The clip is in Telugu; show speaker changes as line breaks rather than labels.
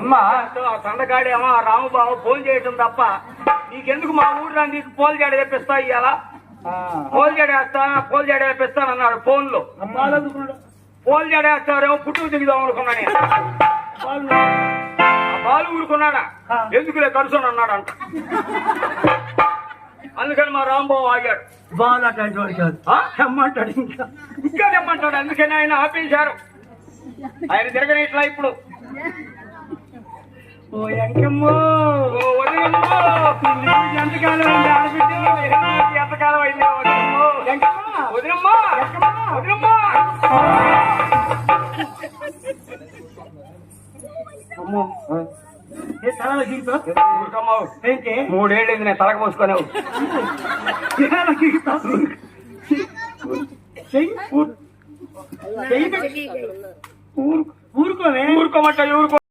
ఏమ్మా తండగాడేమో రాముబాబు ఫోన్ చేయటం తప్ప నీకెందుకు మా ఊరు నీకు పోల్ జాడ తెప్పిస్తా ఇయ్యాలా పోల్ జాడ తెప్పిస్తాను అన్నాడు ఫోన్ లో. పోల్ జాడ వేస్తారేమో పుట్టుకు దిగుదాం అనుకున్నా నేను. బాలు ఊరుకున్నాడా ఎందుకులే కలుసుని అన్నాడంట. అందుకని మా రాంబాబు ఆగాడు.
బాలు అట్లాంటి వాడు కాదు, తెమ్మంటాడు.
ఇంకా తెమ్మంటాడు. అందుకని ఆయన ఆపేశారు. ఆయన తిరగనిట్లా ఇప్పుడు.
ఓ ఎంకమ్మో,
ఓ వదినమ్మో,
ఎంతకాలం ఆడబిడ్డ,
ఎంతకాలం అయింది వదినమ్మా, వదినమ్మా.
అమ్మో తల గీతో
ఏంటి 3 ఏళ్ళైంది నేను తలకు పోసుకునేవు.
ఊరుకోవే,
ఊరుకోమంటా ఊరుకో.